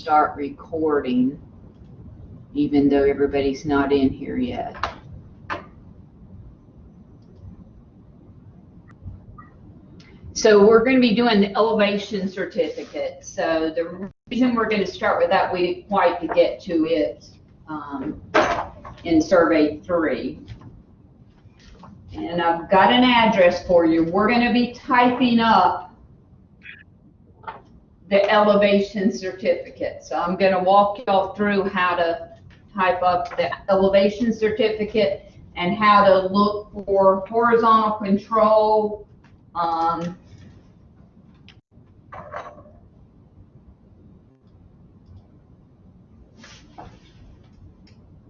start recording, even though everybody's not in here yet. So we're going to be doing the elevation certificate. So the reason we're going to start with that, we didn't quite get to it in Survey 3. And I've got an address for you. We're going to be typing up the elevation certificate. So I'm going to walk y'all through how to type up the elevation certificate and how to look for horizontal control.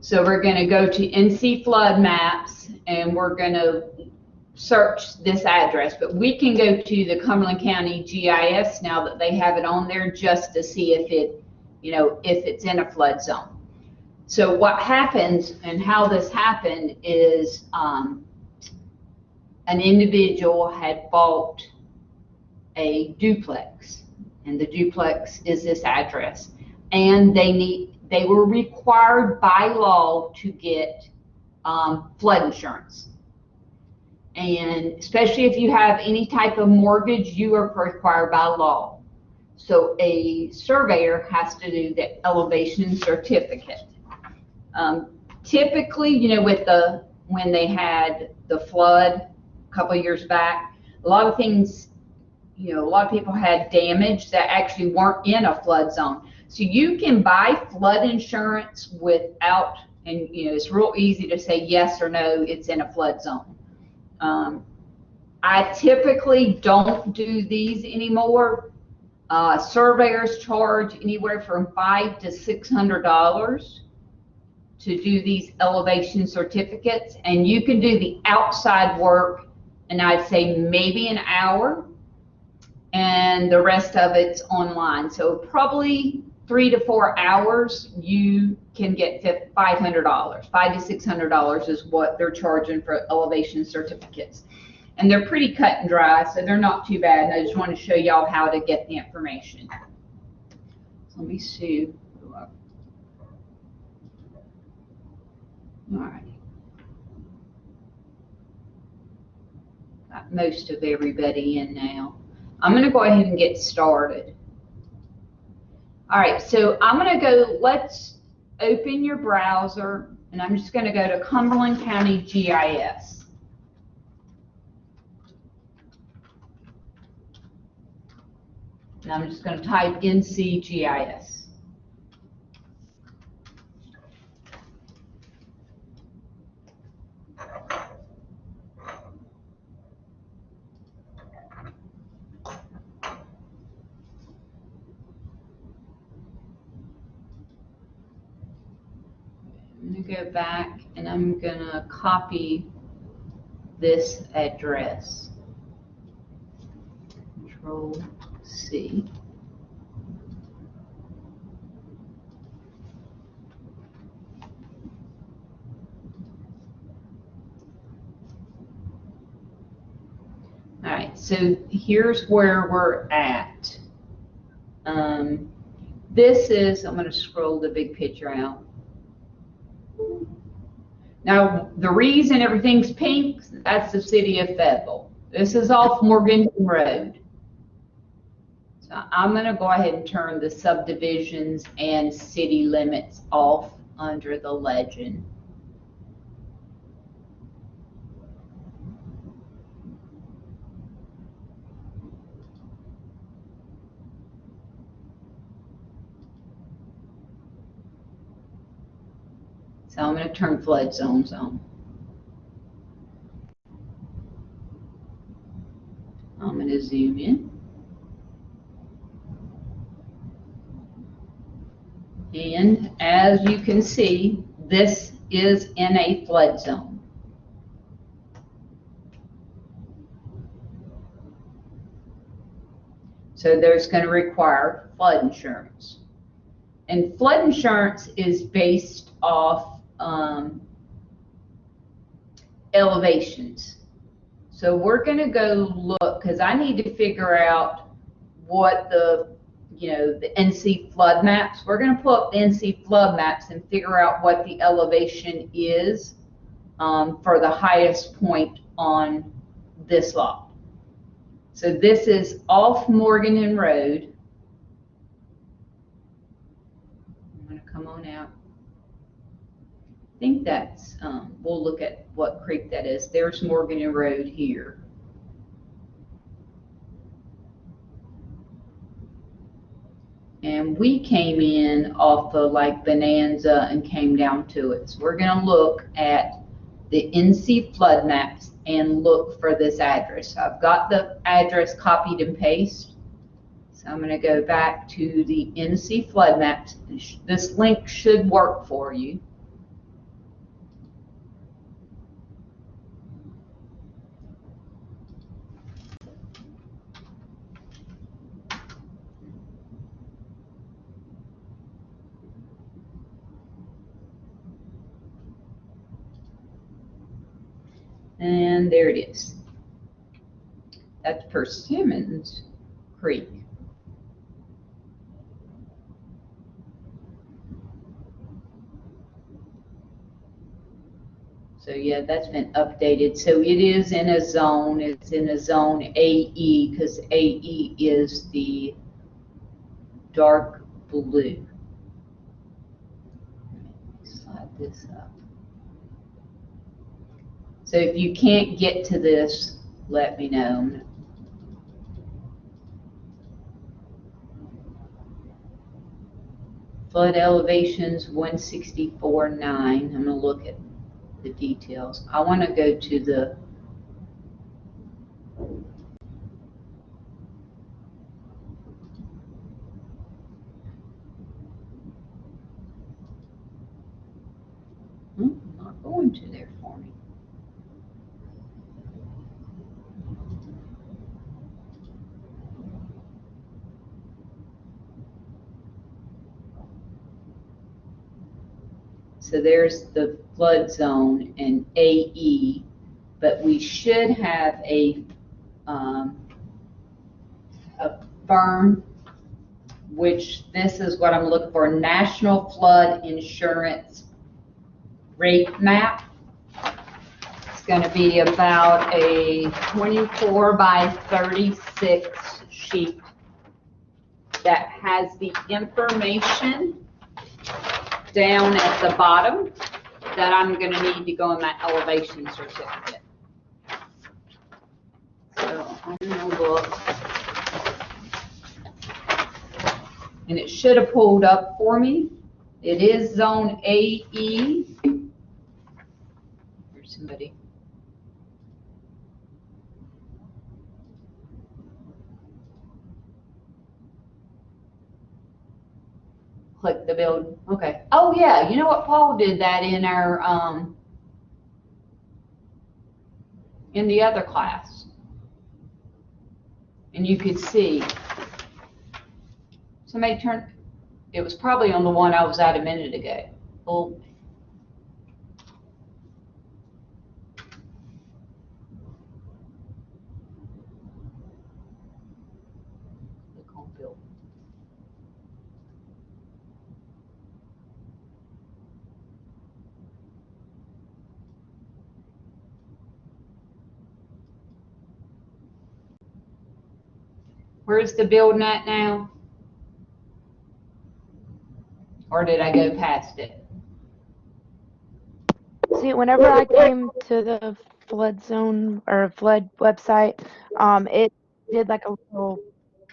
So we're going to go to NC Flood Maps and we're going to search this address, but we can go to the Cumberland County GIS now that they have it on there just to see if it, if it's in a flood zone. So what happens and how this happened is an individual had bought a duplex, and the duplex is this address, and they were required by law to get flood insurance. And especially if you have any type of mortgage, you are required by law. So a surveyor has to do the elevation certificate. Typically, when they had the flood a couple of years back, a lot of things, a lot of people had damage that actually weren't in a flood zone. So you can buy flood insurance without, and it's real easy to say yes or no, it's in a flood zone. I typically don't do these anymore. Surveyors charge anywhere from $500 to $600 to do these elevation certificates, and you can do the outside work, and I'd say maybe an hour, and the rest of it's online. So probably 3 to 4 hours, you can get $500. $500 to $600 is what they're charging for elevation certificates. And they're pretty cut and dry, so they're not too bad. And I just want to show y'all how to get the information. So let me see. All right. Got most of everybody in now. I'm going to go ahead and get started. All right, so I'm going to go, let's open your browser, and I'm just going to go to Cumberland County GIS. And I'm just going to type NC GIS. I'm going to go back and I'm going to copy this address. Control C. All right, so here's where we're at. This is, I'm going to scroll the big picture out. Now, the reason everything's pink, that's the city of Fayetteville. This is off Morganton Road. So I'm going to go ahead and turn the subdivisions and city limits off under the legend. So I'm going to turn flood zones on. I'm going to zoom in. And as you can see, this is in a flood zone. So there's going to require flood insurance. And flood insurance is based off elevations. So we're going to go look, because I need to figure out what the you know, the NC flood maps. We're going to pull up the NC flood maps and figure out what the elevation is for the highest point on this lot. So this is off Morgan Road. I'm going to come on out. I think that's, we'll look at what creek that is. There's Morgan Road here. And we came in off of like Bonanza and came down to it. So we're going to look at the NC flood maps and look for this address. So I've got the address copied and pasted. So I'm going to go back to the NC flood maps. This link should work for you. And there it is. That's Persimmons Creek. So yeah, that's been updated. So it is in a zone, it's in a zone AE because AE is the dark blue. Slide this up. So if you can't get to this, let me know. Flood elevations 164.9. I'm going to look at the details. I want to go to the not going to there for me. So there's the flood zone and AE, but we should have a firm, which this is what I'm looking for, National Flood Insurance Rate Map. It's going to be about a 24 by 36 sheet that has the information down at the bottom that I'm going to need to go in my elevation certificate. So I'm going to look. And it should have pulled up for me. It is zone AE. There's somebody. Click the build. Okay. Oh yeah, you know what? Paul did that in our in the other class, and you could see somebody turned. It was probably on the one I was at a minute ago. Oh. Click on build. Where's the building at now? Or did I go past it? See, whenever I came to the flood zone or flood website, it did like a little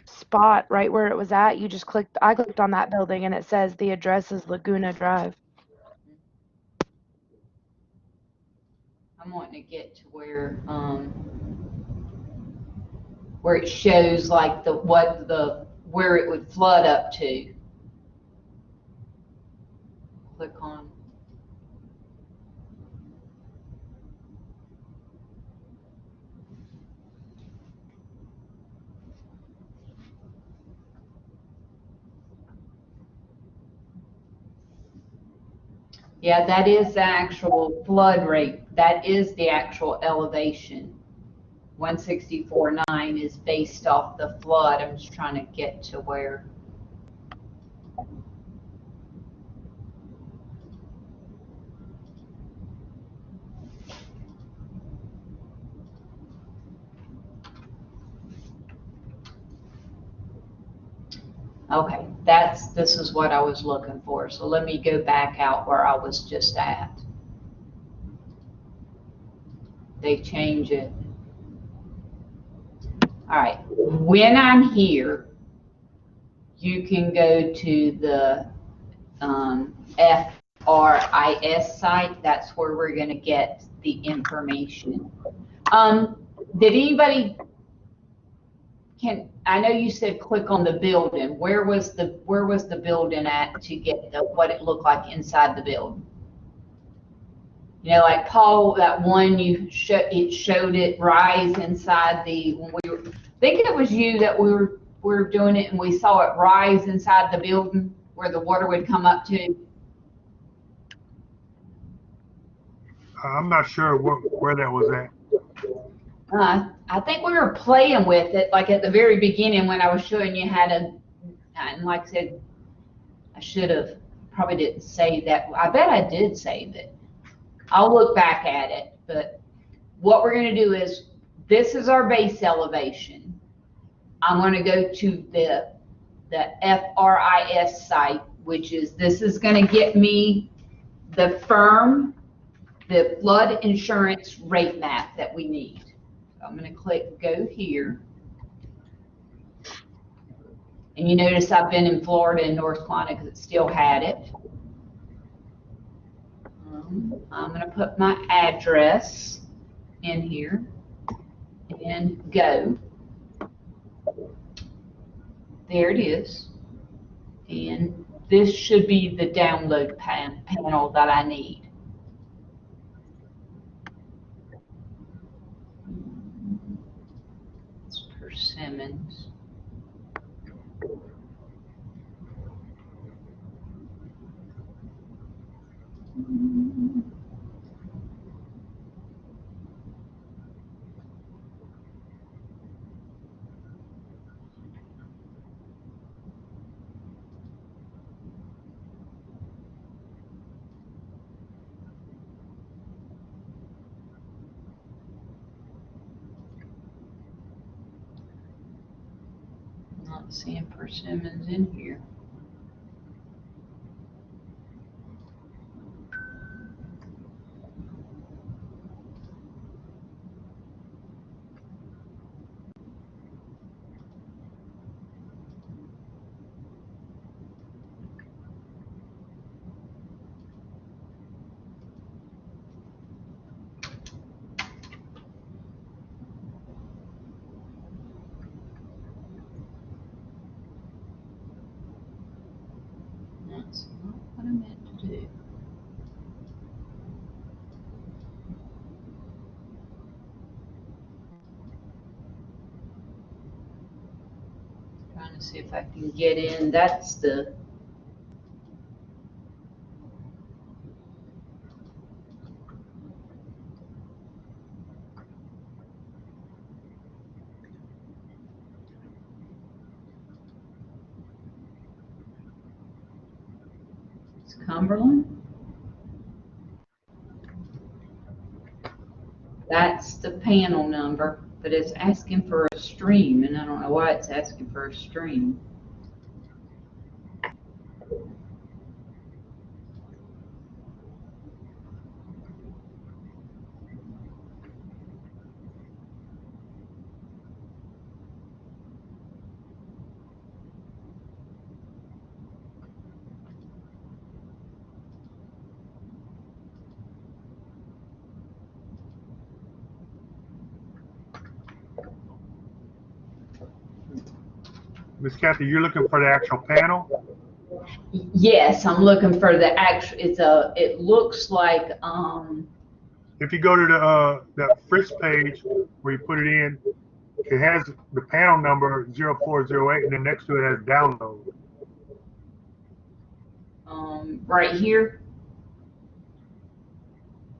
spot right where it was at. You just clicked, I clicked on that building and it says the address is Laguna Drive. I'm wanting to get to where it shows like where it would flood up to. Click on. Yeah, that is the actual flood rate. That is the actual elevation. 164.9 is based off the flood. I'm just trying to get to where Okay, this is what I was looking for. So let me go back out where I was just at. They change it. All right, when I'm here, you can go to the FRIS site. That's where we're going to get the information. Did anybody I know you said click on the building. Where was the building at to get what it looked like inside the building? You know, like Paul, that one it showed it rise inside when we were, I think it was you that we were doing it and we saw it rise inside the building where the water would come up to. I'm not sure where that was at. I think we were playing with it, like at the very beginning when I was showing you how to, and like I said, I should have, probably didn't save that. I bet I did save it. I'll look back at it, but what we're going to do is, this is our base elevation. I'm going to go to the FRIS site, which is, this is going to get me the flood insurance rate map that we need. I'm going to click go here. And you notice I've been in Florida and North Carolina because it still had it. I'm going to put my address in here and go. There it is. And this should be the download panel that I need. It's persimmons. Not seeing persimmons in here. That's not what I meant to do. Trying to see if I can get in. That's the Cumberland. That's the panel number, but it's asking for a stream, and I don't know why it's asking for a stream. Miss Kathy, you're looking for the actual panel? Yes, I'm looking for the actual. It looks like If you go to that FRIS page where you put it in, it has the panel number 0408, and then next to it has download. right here,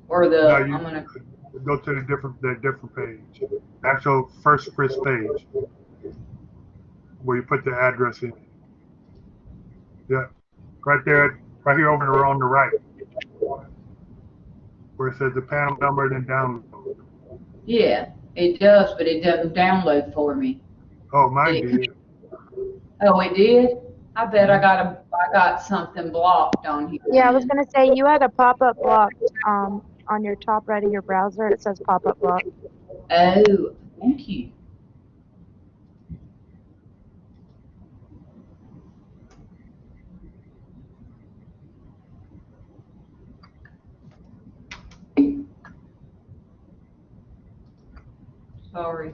or the. No, I'm gonna go to the different page, actual first FRIS page where you put the address in. Yeah, right there, right here over on the right, where it says the panel number and then download. Yeah, it does, but it doesn't download for me. Oh, mine did. Oh, it did? I bet I got something blocked on here. Yeah, I was then. gonna say you had a pop-up block on your top right of your browser. It says pop-up block. Oh, thank you. Sorry.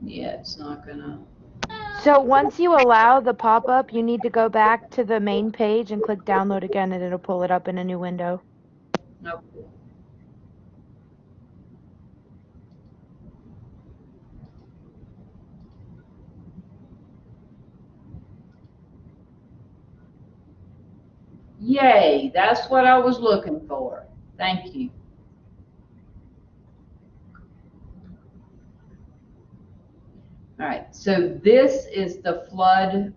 Yeah, it's not gonna. So once you allow the pop-up, you need to go back to the main page and click download again, and it'll pull it up in a new window. Nope. Yay, that's what I was looking for. Thank you. All right, so this is the FEMA,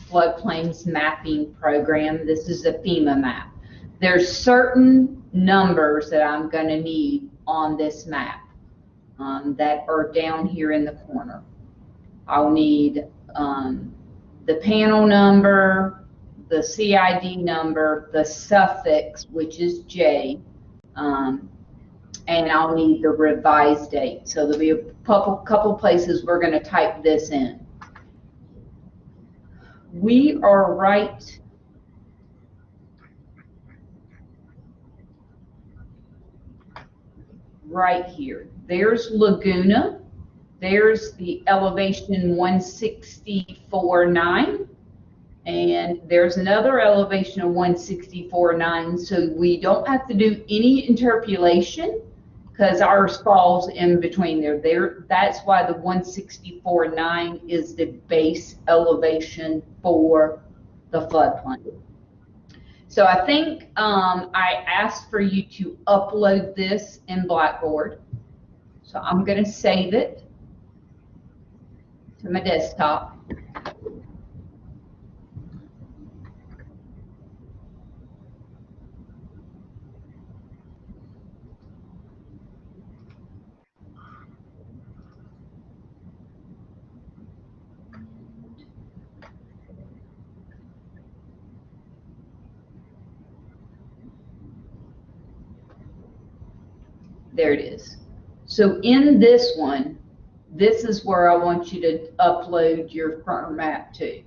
Floodplains Mapping Program. This is a FEMA map. There's certain numbers that I'm gonna need on this map that are down here in the corner. I'll need the panel number, the CID number, the suffix, which is J, and I'll need the revised date. So there'll be a couple places we're going to type this in. We are right here. There's Laguna. There's the elevation 164.9. And there's another elevation of 164.9. So we don't have to do any interpolation because ours falls in between there. That's why the 164.9 is the base elevation for the floodplain. So I think I asked for you to upload this in Blackboard. So I'm going to save it to my desktop. There it is. So in this one, this is where I want you to upload your firm map to.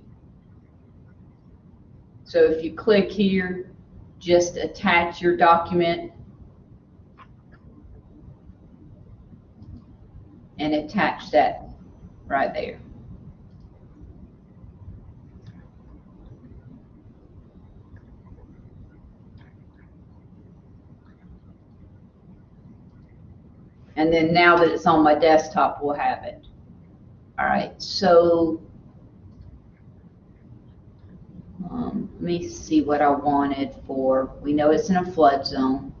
So if you click here, just attach your document and attach that right there. And then now that it's on my desktop, we'll have it. All right, so let me see what I wanted for, we know it's in a flood zone.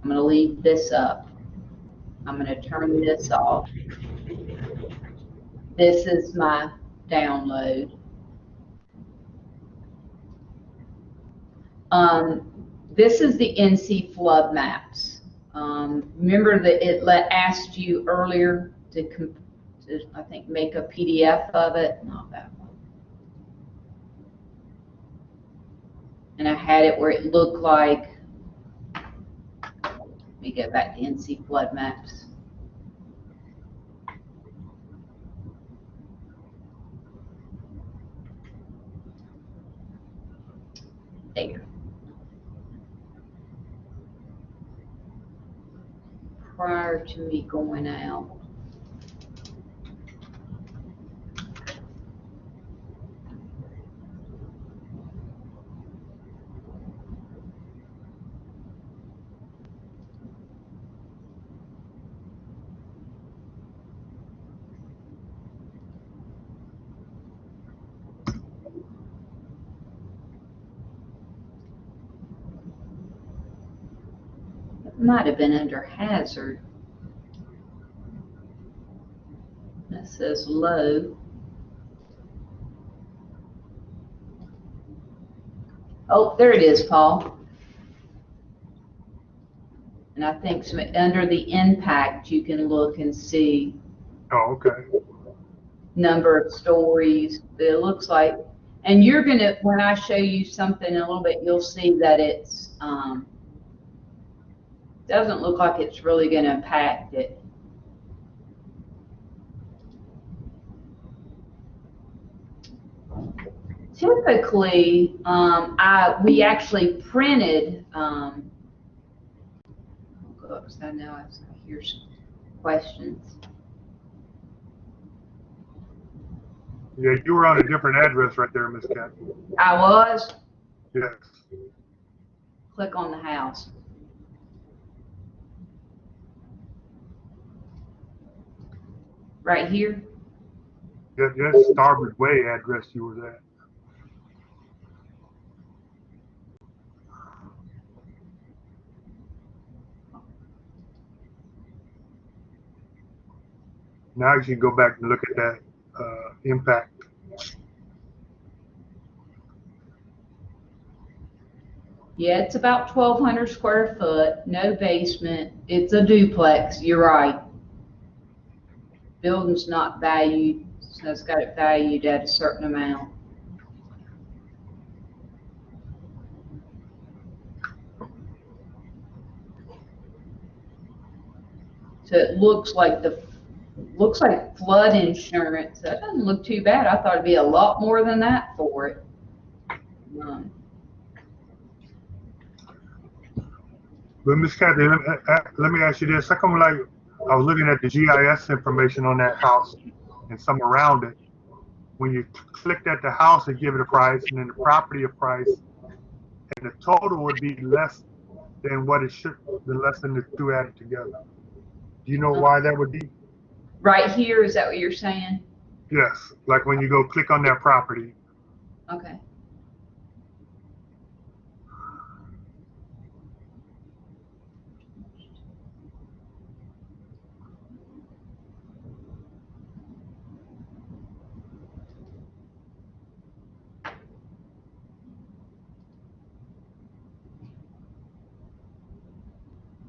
I'm gonna leave this up. I'm gonna turn this off. This is my download. This is the NC flood maps. Remember that it asked you earlier to, I think, make a PDF of it? Not that one. And I had it where it looked like, let me get back to NC flood maps. There. Prior to me going out. It might have been under hazard. says low. Oh, there it is, Paul. And I think under the impact, you can look and see Oh, okay. number of stories. It looks like, and you're gonna, when I show you something in a little bit, you'll see that it's, doesn't look like it's really gonna impact it. Typically, we actually printed, oops, I know I hear some questions. Yeah, you were on a different address right there, Miss Cat. I was, Yes. click on the house. Right here. Yes, Starboard Way address you was at. Now you can go back and look at that impact. Yeah, it's about 1,200 square foot, no basement. It's a duplex, you're right. Building's not valued, so it's got it valued at a certain amount. So it looks like flood insurance. That doesn't look too bad. I thought it'd be a lot more than that for it. But Miss Kathy, let me ask you this. How come, like, I was looking at the GIS information on that house and some around it. When you clicked at the house and give it a price, and then the property a price, and the total would be less than what it should, less than the two added together. Do you know why that would be? Right here, is that what you're saying? Yes, like when you go click on that property. Okay.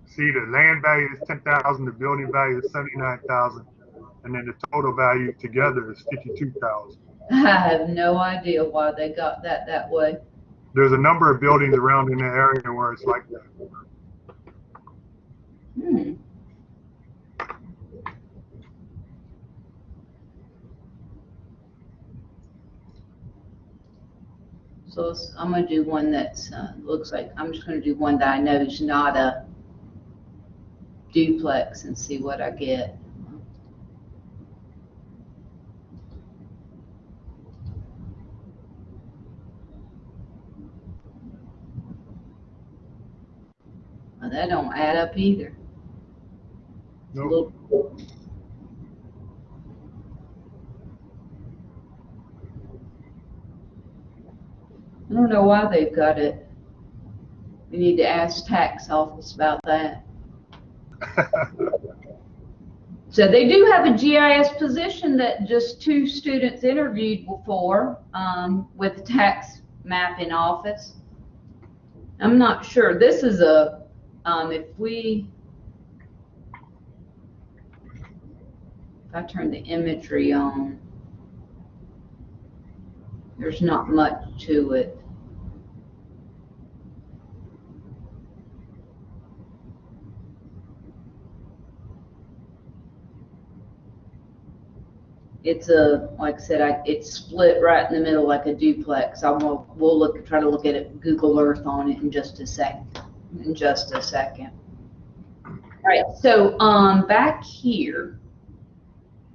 See, the land value is 10,000, the building value is 79,000, and then the total value together is 52,000. I have no idea why they got that way. There's a number of buildings around in the area where it's like that. So I'm going to do one that's, looks like, I'm just going to do one that I know is not a duplex and see what I get. Well, that don't add up either. Nope. I don't know why they've got it. We need to ask tax office about that. So they do have a GIS position that just 2 students interviewed for with the tax mapping office. I'm not sure. This is a, if I turn the imagery on, there's not much to it. It's like I said, it's split right in the middle like a duplex. We'll try to look at it, Google Earth on it in just a second. All right, so back here,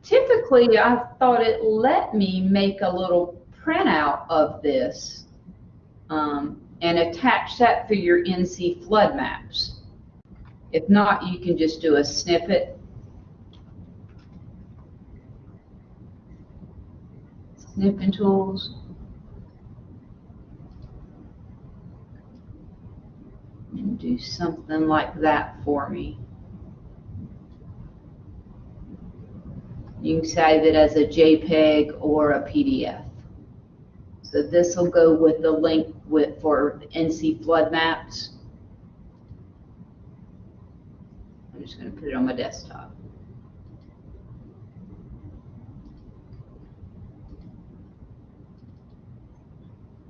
typically I thought it let me make a little printout of this and attach that for your NC flood maps. If not, you can just do a snippet. Snipping tools. And do something like that for me. You can save it as a JPEG or a PDF. So this will go with the link for the NC flood maps. I'm just going to put it on my desktop.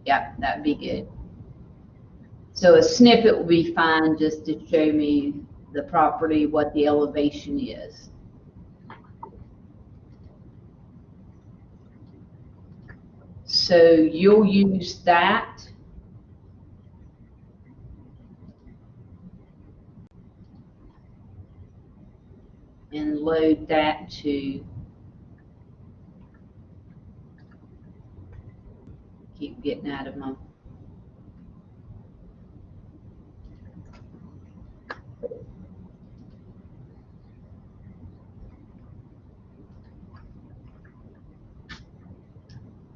Yep, that'd be good. So a snippet will be fine just to show me the property, what the elevation is. So you'll use that. And load that to keep getting out of my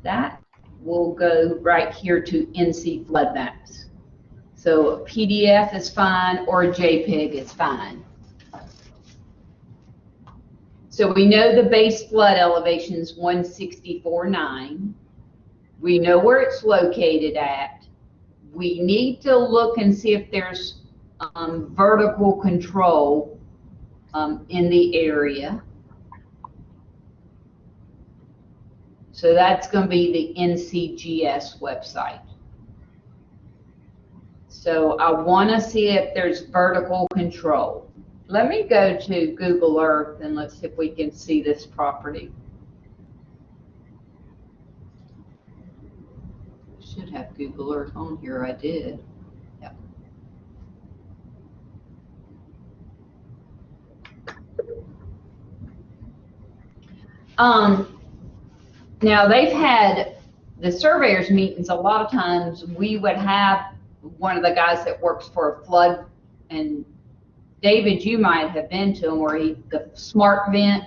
that will go right here to NC flood maps. So a PDF is fine or a JPEG is fine. So we know the base flood elevation is 164.9. We know where it's located at. We need to look and see if there's vertical control in the area. So that's going to be the NCGS website. So I want to see if there's vertical control. Let me go to Google Earth and let's see if we can see this property. Should have Google Earth on here. I did. Yep. Now they've had the surveyors meetings. A lot of times we would have one of the guys that works for a flood, and David, you might have been to him, where the smart vent,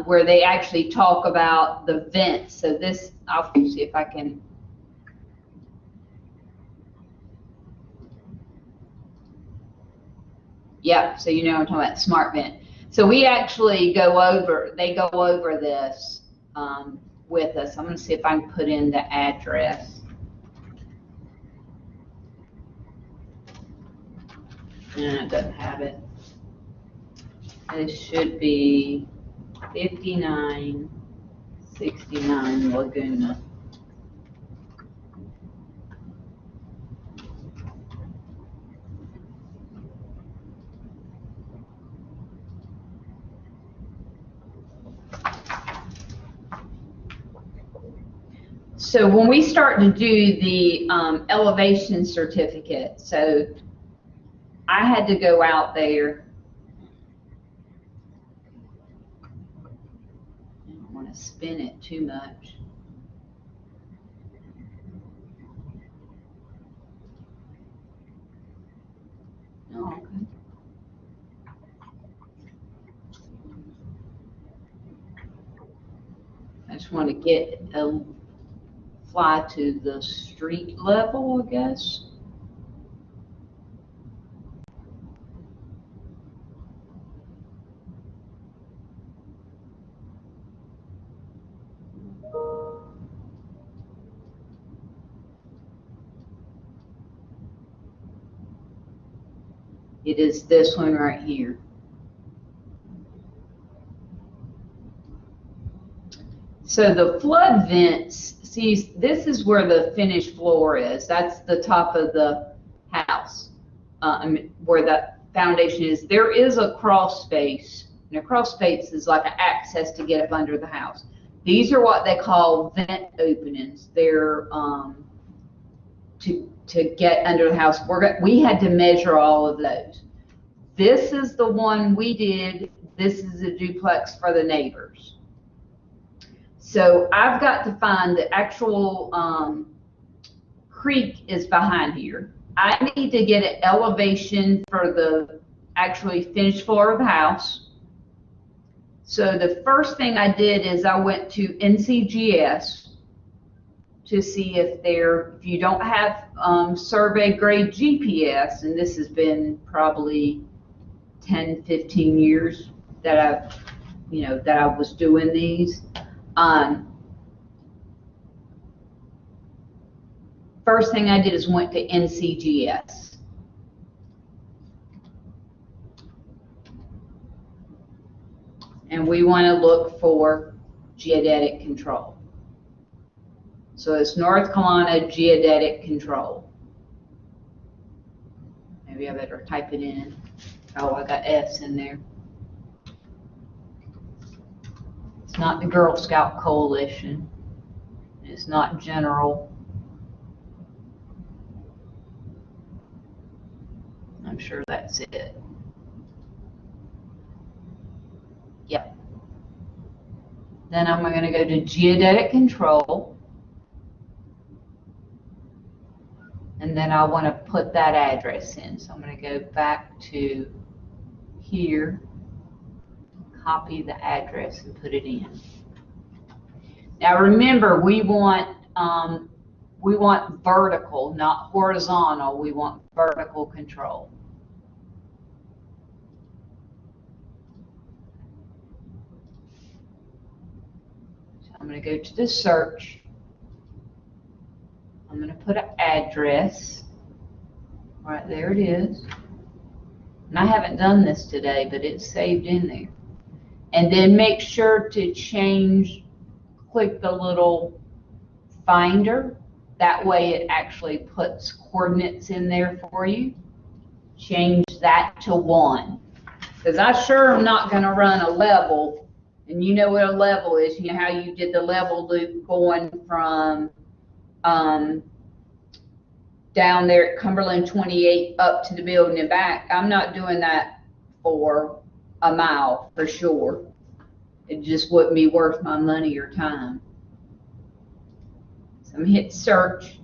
where they actually talk about the vents. So this, I'll see if I can. Yep, so you know I'm talking about smart vent. So we actually go over, they go over this with us. I'm going to see if I can put in the address. And it doesn't have it. It should be 5969 Laguna. So when we start to do the elevation certificate, so I had to go out there. I don't want to spin it too much. Oh, okay. I just want to get a fly to the street level, I guess. It is this one right here. So the flood vents, see, this is where the finished floor is. That's the top of the house, where the foundation is. There is a crawl space, and a crawl space is like an access to get up under the house. These are what they call vent openings. They're to get under the house. We had to measure all of those. This is the one we did. This is a duplex for the neighbors. So I've got to find the actual creek is behind here. I need to get an elevation for the actually finished floor of the house. So the first thing I did is I went to NCGS to see if you don't have survey grade GPS, and this has been probably 10, 15 years that I've that I was doing these. First thing I did is went to NCGS. And we want to look for Geodetic Control. So it's North Carolina Geodetic Control. Maybe I better type it in. Oh, I got S in there. It's not the Girl Scout Coalition. It's not general. I'm sure that's it. Yep. Then I'm going to go to Geodetic Control. And then I want to put that address in. So I'm going to go back to here, copy the address and put it in. Now remember, we want vertical, not horizontal. We want vertical control. So I'm going to go to the search. I'm going to put an address. Right there it is. And I haven't done this today, but it's saved in there. And then make sure to click the little finder. That way it actually puts coordinates in there for you. Change that to 1. Because I sure am not going to run a level. And you know what a level is. You know how you did the level loop going from down there at Cumberland 28 up to the building and back. I'm not doing that for a mile for sure. It just wouldn't be worth my money or time. So I'm going to hit search.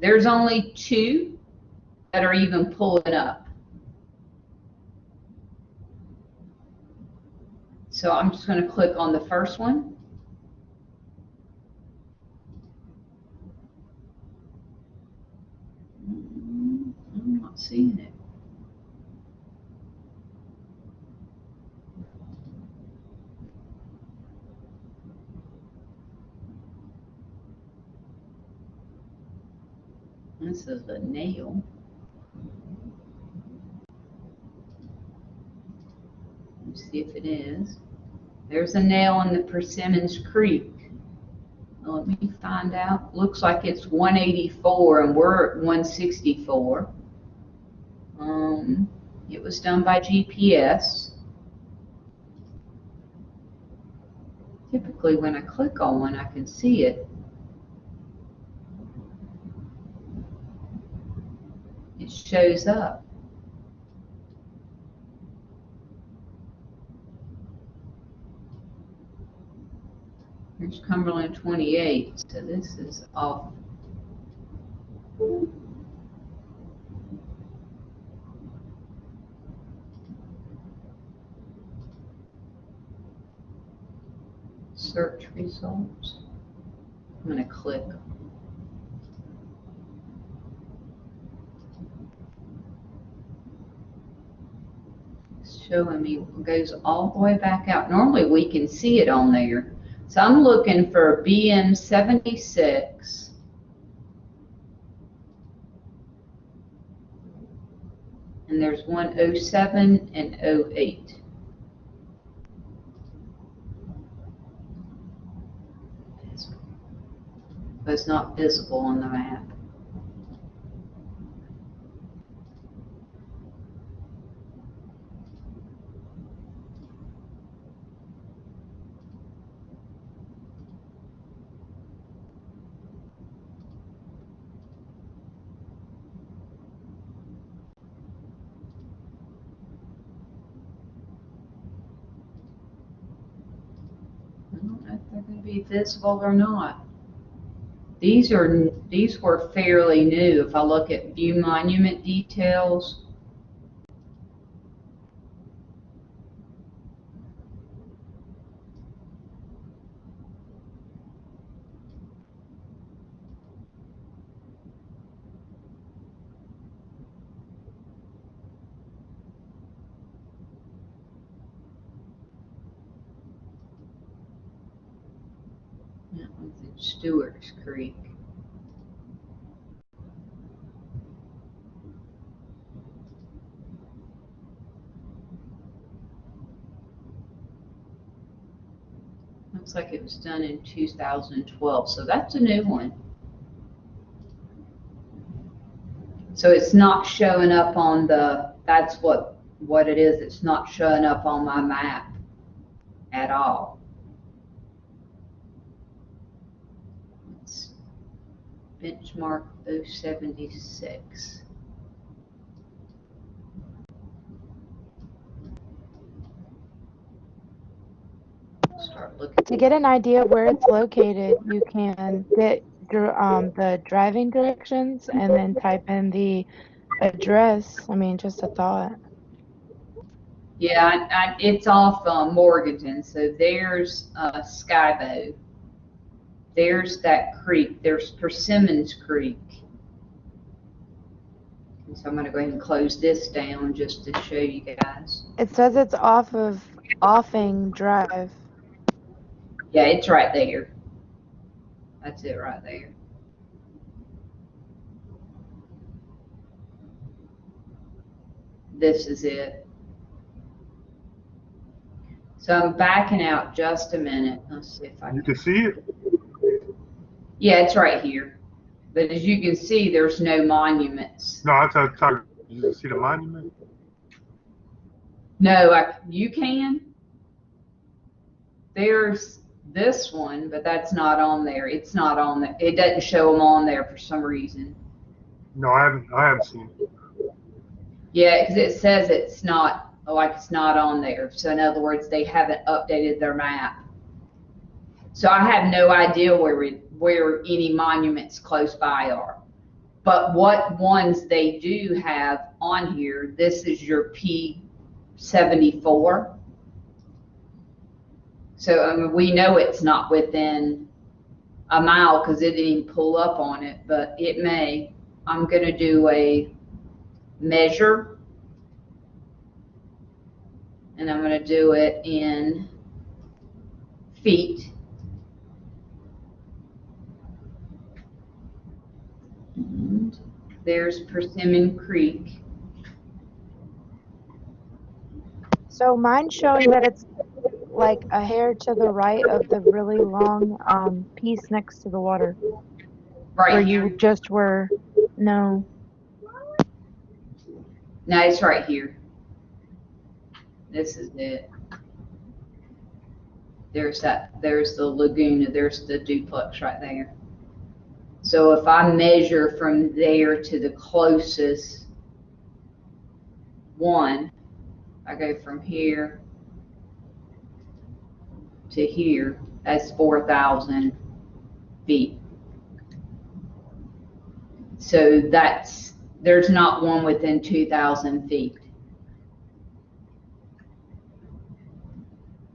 There's only 2 that are even pulling up. So I'm just going to click on the first one. I'm not seeing it. This is a nail. Let's see if it is. There's a nail in the Persimmons Creek. Let me find out. Looks like it's 184 and we're at 164. It was done by GPS. Typically when I click on one, I can see it. It shows up. Here's Cumberland 28, so this is off. Search results. I'm going to click. It's showing me, it goes all the way back out. Normally we can see it on there. So I'm looking for BM 76. And there's one 07 and 08. But it's not visible on the map. I don't know if they're going to be visible or not. These were fairly new. If I look at view monument details, That one's in Stewart's Creek. Looks like it was done in 2012, so that's a new one. So it's not showing up on the, that's what it is. It's not showing up on my map at all. It's benchmark 076. Start looking. To get an idea of where it's located, you can get the driving directions and then type in the address. I mean, just a thought. Yeah, it's off Morganton. So there's Skybow. There's that creek. There's Persimmons Creek. And so I'm going to go ahead and close this down just to show you guys. It says it's off of Offing Drive. Yeah, it's right there. That's it right there. This is it. So I'm backing out just a minute. Let's see if I You can. can see it? Yeah, it's right here. But as you can see, there's no monuments. No, I'm talking. You can see the monument? No, you can. There's this one, but that's not on there. It's not on there. It doesn't show them on there for some reason. No, I haven't seen it. Yeah, because it says it's not, like it's not on there. So in other words, they haven't updated their map. So I have no idea where any monuments close by are. But what ones they do have on here, this is your P74. So I mean, we know it's not within a mile because it didn't even pull up on it, but it may. I'm going to do a measure, and I'm going to do it in feet. And there's Persimmon Creek. So mine's showing that it's like a hair to the right of the really long piece next to the water. Right where here. you just were. No. No, it's right here. This is it. There's the Laguna, there's the duplex right there. So if I measure from there to the closest one, I go from here to here, that's 4,000 feet. So there's not one within 2,000 feet.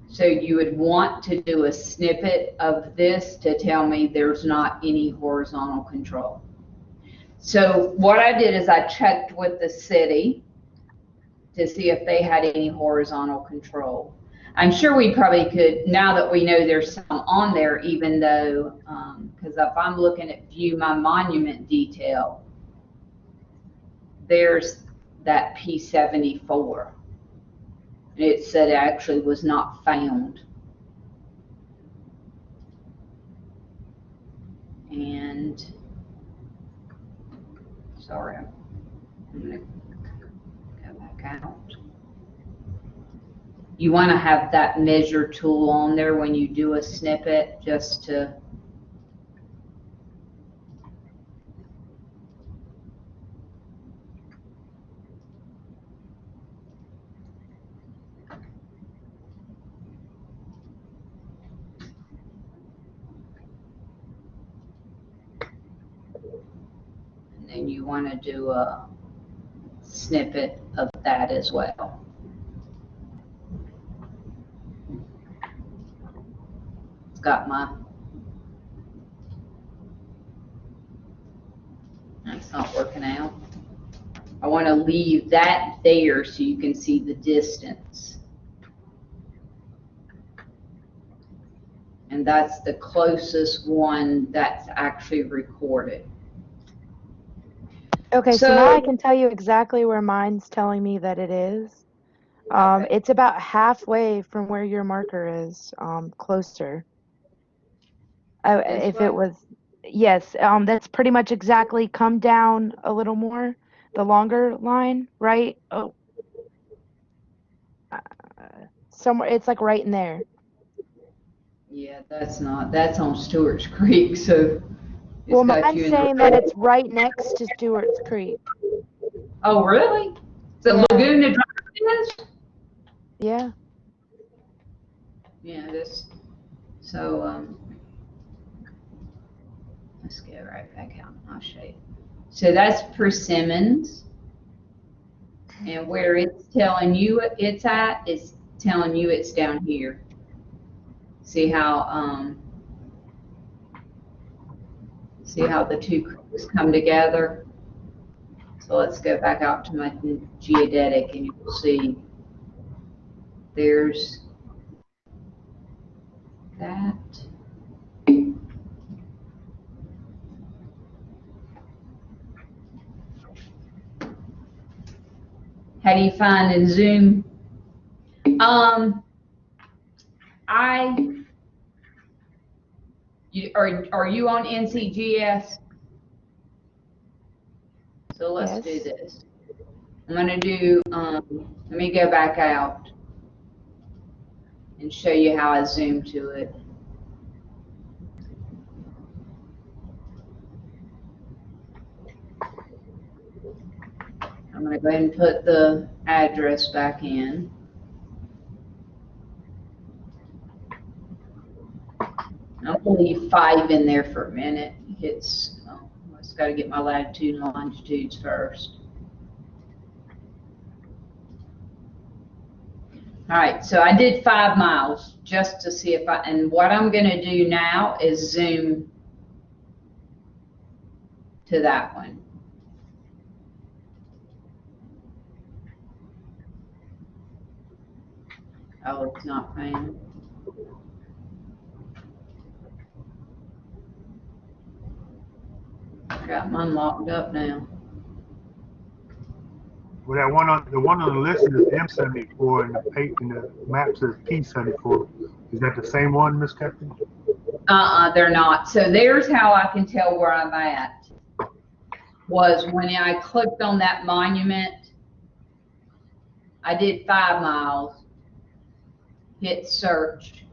So you would want to do a snippet of this to tell me there's not any horizontal control. So what I did is I checked with the city to see if they had any horizontal control. I'm sure we probably could, now that we know there's some on there, even though, because if I'm looking at view my monument detail, there's that P74. And it said it actually was not found. And, sorry, I'm going to go back out. You want to have that measure tool on there when you do a snippet, just to and then you want to do a snippet of that as well. It's got that's not working out. I want to leave that there so you can see the distance. And that's the closest one that's actually recorded. Okay, so now I can tell you exactly where mine's telling me that it is. Okay. It's about halfway from where your marker is, closer. This If way? it was, yes, that's pretty much exactly, come down a little more, the longer line, right? Oh, somewhere, it's like right in there. Yeah, that's on Stewart's Creek, so it's Well, got mine's you in saying that it's right next to Stewart's Creek. Oh, really? So Yeah. Laguna Drive is? Yeah. Yeah, so, let's go right back out. I'll show you. So that's Persimmons. And where it's telling you it's at, it's telling you it's down here. See how the two creeks come together? So let's go back out to my geodetic and you will see there's that. How do you find in Zoom? Are you on NCGS? So let's do Yes. this. I'm gonna do, let me go back out and show you how I zoom to it. I'm gonna go ahead and put the address back in. I'll leave 5 in there for a minute. It's got to get my latitude and longitudes first. All right, so I did 5 miles just to see if and what I'm going to do now is zoom to that one. Oh, it's not playing. Got mine locked up now. Well, the one on the list is M74, and the map says P74. Is that the same one, Miss Captain? They're not. So there's how I can tell where I'm at. Was when I clicked on that monument, I did 5 miles, hit search.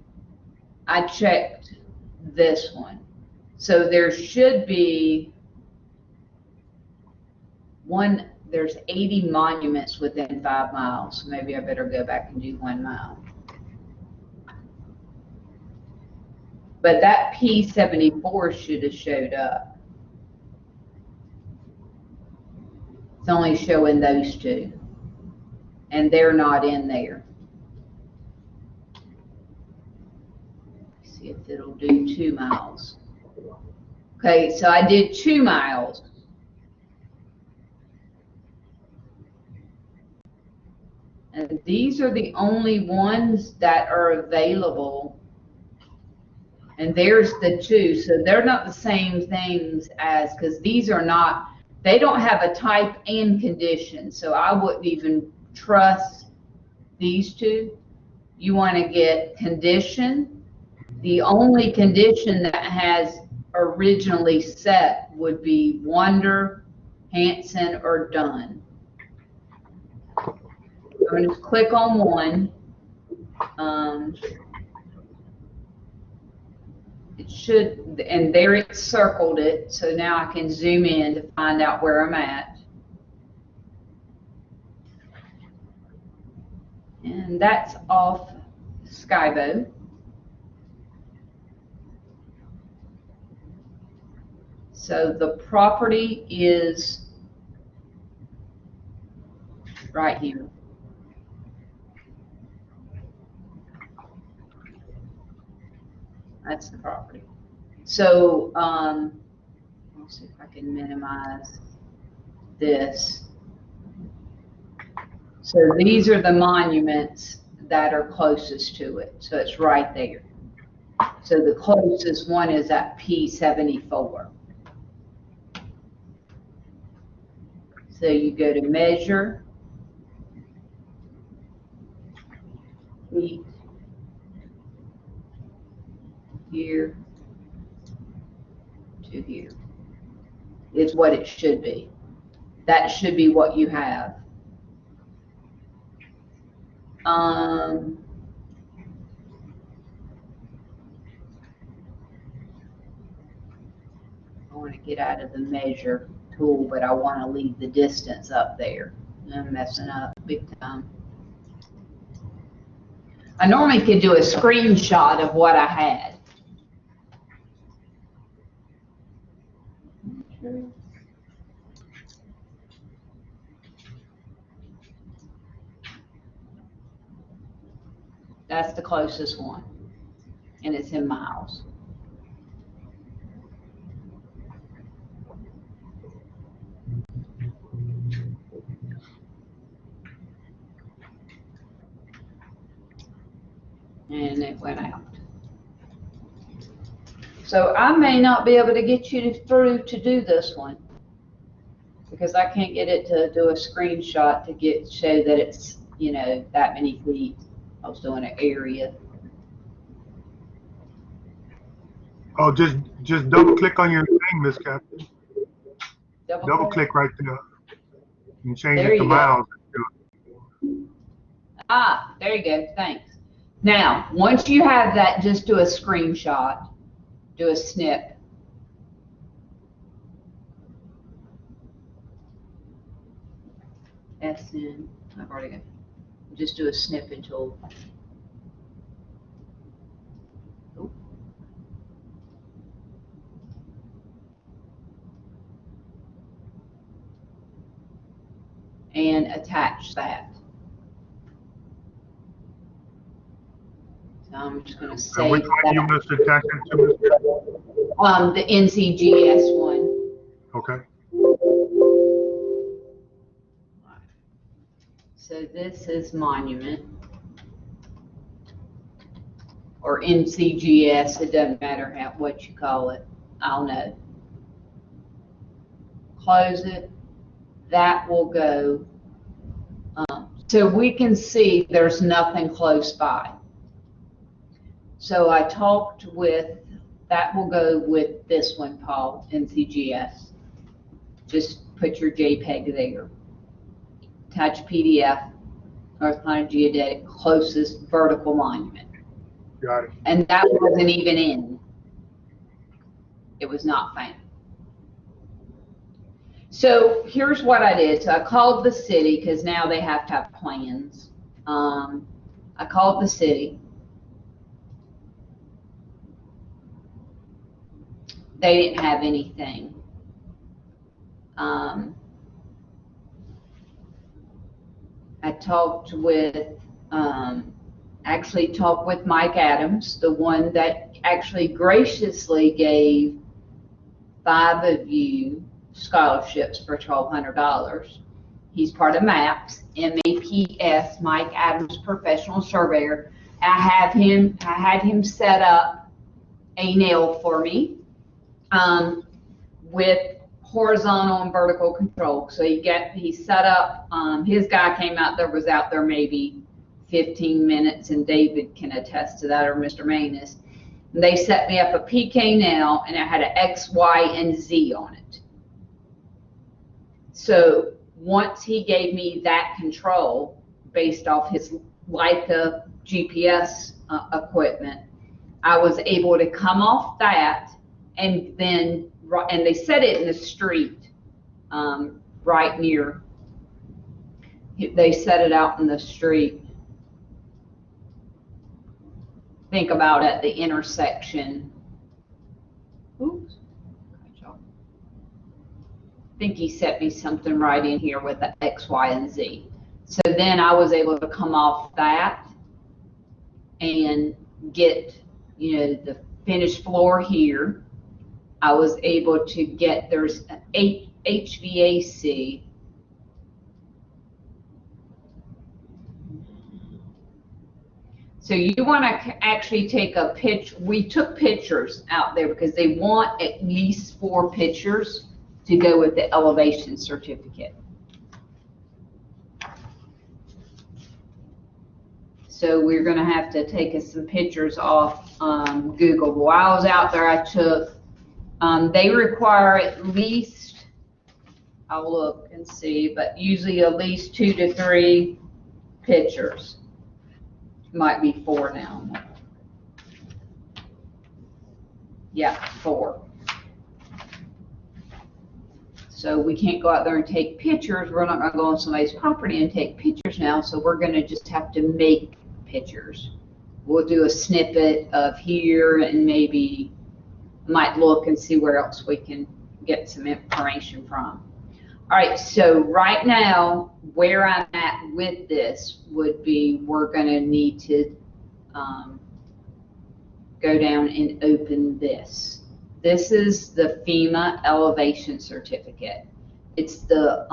I checked this one. So there should be there's 80 monuments within 5 miles. So maybe I better go back and do 1 mile. But that P74 should have showed up. It's only showing those 2. And they're not in there. Let's see if it'll do 2 miles. Okay, so I did 2 miles. And these are the only ones that are available. And there's the 2. So they're not the same things as, because these are not, they don't have a type and condition. So I wouldn't even trust these 2. You want to get condition. The only condition that has originally set would be Wonder, Hanson, or Dunn. I'm going to click on one. It should, and there it circled it. So now I can zoom in to find out where I'm at. And that's off Skybo. So the property is right here. That's the property. So let's see if I can minimize this. So these are the monuments that are closest to it. So it's right there. So the closest one is at P74. So you go to measure, feet, here to here is what it should be. That should be what you have. I want to get out of the measure tool, but I want to leave the distance up there. I'm messing up big time. I normally could do a screenshot of what I had. That's the closest one, and it's in miles. And it went out. So I may not be able to get you through to do this one because I can't get it to do a screenshot to show that it's, you know, that many feet. I was doing an area. Oh, just double click on your thing, Miss Captain. Double click right there and change There it to you go. miles. Ah, there you go. Thanks. Now, once you have that, just do a screenshot. Do a snip. SN. I've already got. Just do a snipping tool. Oop. And attach that. So I'm just going to And save which one you that. must attach it to, Miss Captain? The NCGS one. Okay. So this is monument or NCGS. It doesn't matter what you call it. I'll know. Close it. That will go. So we can see there's nothing close by. So I talked with, that will go with this one, Paul, NCGS. Just put your JPEG there. Attach PDF, North Carolina Geodetic, closest vertical monument. Got it. And that wasn't even in. It was not found. So here's what I did. So I called the city because now they have to have plans. I called the city. They didn't have anything. I talked with, actually talked with Mike Adams, the one that actually graciously gave 5 of you scholarships for $1,200. He's part of MAPS, MAPS, Mike Adams Professional Surveyor. I had him set up a nail for me with horizontal and vertical control. So he set up, his guy came out there, was out there maybe 15 minutes, and David can attest to that, or Mr. Manus. And they set me up a PK nail, and it had an X, Y, and Z on it. So once he gave me that control based off his Leica GPS equipment, I was able to come off that, and then, and they set it in the street right near, they set it out in the street. Think about at the intersection. Oops. I think he set me something right in here with the X, Y, and Z. So then I was able to come off that and get, you know, the finished floor here. I was able to get, there's an HVAC. So you want to actually take a picture. We took pictures out there because they want at least 4 pictures to go with the elevation certificate. So we're going to have to take us some pictures off Google. While I was out there, I took, they require at least, I'll look and see, but usually at least 2 to 3 pictures. Might be 4 now. Yeah, 4. So we can't go out there and take pictures. We're not going to go on somebody's property and take pictures now. So we're going to just have to make pictures. We'll do a snippet of here and maybe might look and see where else we can get some information from. All right, so right now, where I'm at with this would be we're going to need to go down and open this. This is the FEMA elevation certificate. It's the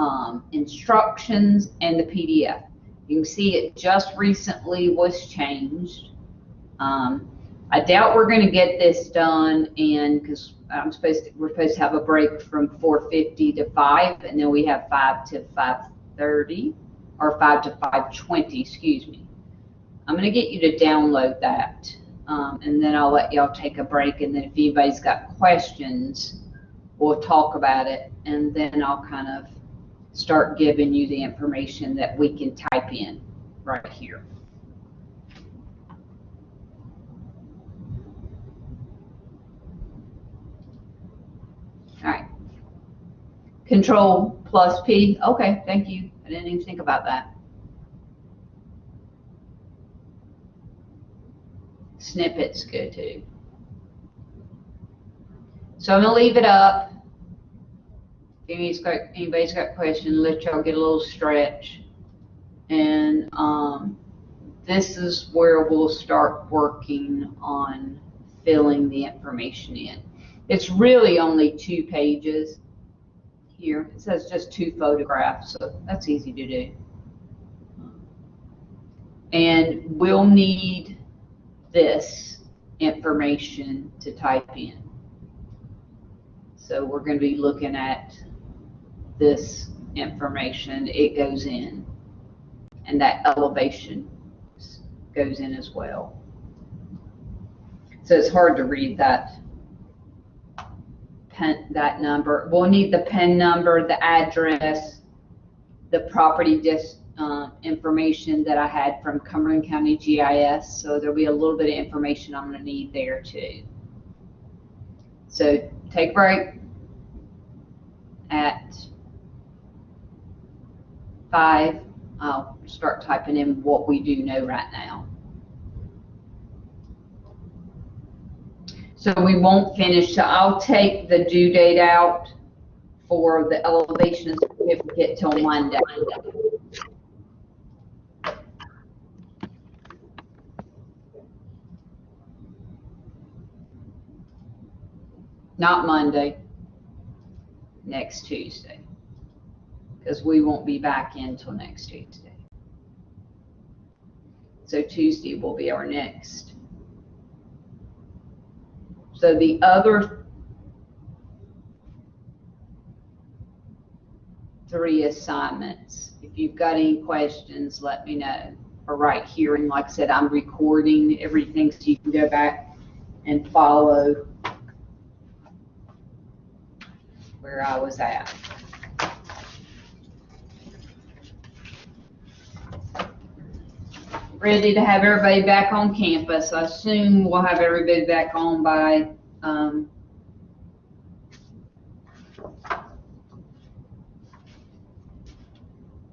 instructions and the PDF. You can see it just recently was changed. I doubt we're going to get this done in, because we're supposed to have a break from 4:50 to 5, and then we have 5 to 5:30, or 5 to 5:20, excuse me. I'm going to get you to download that, and then I'll let y'all take a break, and then if anybody's got questions, we'll talk about it, and then I'll kind of start giving you the information that we can type in right here. All right. Control plus P. Okay, thank you. I didn't even think about that. Snippets good too. So I'm gonna leave it up. If anybody's got questions, let y'all get a little stretch. And this is where we'll start working on filling the information in. It's really only 2 pages here. It says just 2 photographs, so that's easy to do. And we'll need this information to type in. So we're going to be looking at this information. It goes in, and that elevation goes in as well. So it's hard to read that number. We'll need the PIN number, the address, the property information that I had from Cumberland County GIS. So there'll be a little bit of information I'm going to need there too. So take a break at 5. I'll start typing in what we do know right now. So we won't finish. So I'll take the due date out for the elevation certificate till Monday. Not Monday, next Tuesday, because we won't be back in till next Tuesday. So Tuesday will be our next. So the other 3 assignments, if you've got any questions, let me know. Or right here, and like I said, I'm recording everything so you can go back and follow where I was at. Ready to have everybody back on campus. I assume we'll have everybody back on by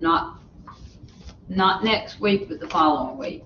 not next week, but the following week.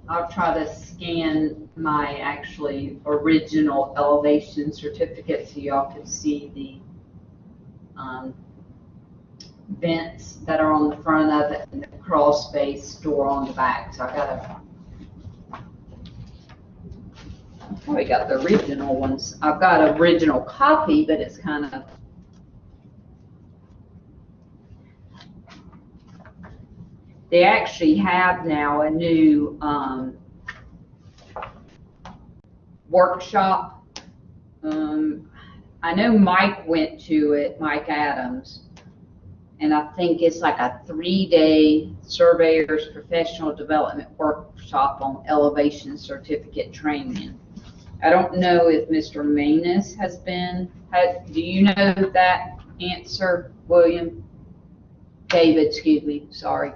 I'll try to scan my actually original elevation certificate so y'all can see the vents that are on the front of it and the crawl space door on the back. So I probably got the original ones. I've got an original copy, but it's kind of, they actually have now a new workshop. I know Mike went to it, Mike Adams, and I think it's like a 3-day surveyor's professional development workshop on elevation certificate training. I don't know if Mr. Manus has been. Do you know that answer, William? David, excuse me, sorry.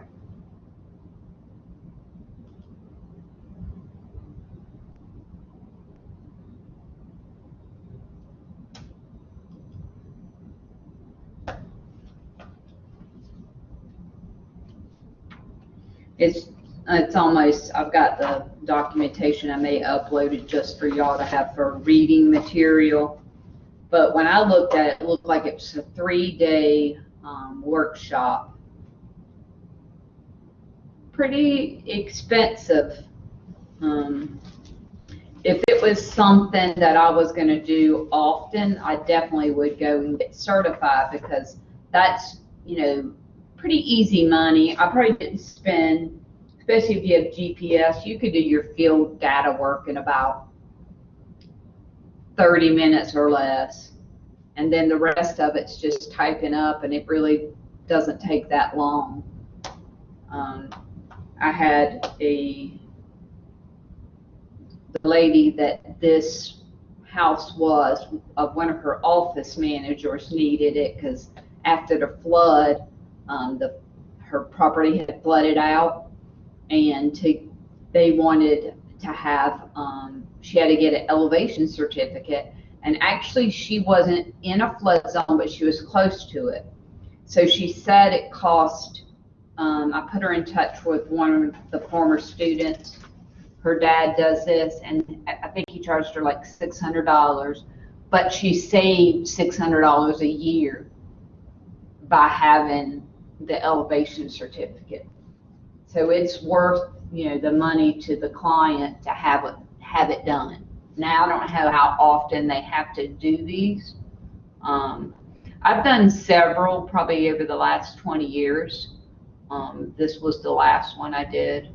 It's almost, I've got the documentation I may upload it just for y'all to have for reading material. But when I looked at it, it looked like it was a 3-day workshop. Pretty expensive. If it was something that I was going to do often, I definitely would go and get certified, because that's, you know, pretty easy money. I probably didn't spend, especially if you have GPS, you could do your field data work in about 30 minutes or less. And then the rest of it's just typing up, and it really doesn't take that long. I had the lady that this house was, one of her office managers needed it, because after the flood, her property had flooded out, and they wanted to have, she had to get an elevation certificate, and actually she wasn't in a flood zone, but she was close to it. So she said it cost, I put her in touch with one of the former students. Her dad does this, and I think he charged her like $600, but she saved $600 a year by having the elevation certificate. So it's worth, you know, the money to the client to have it done. Now I don't know how often they have to do these. I've done several probably over the last 20 years. This was the last one I did.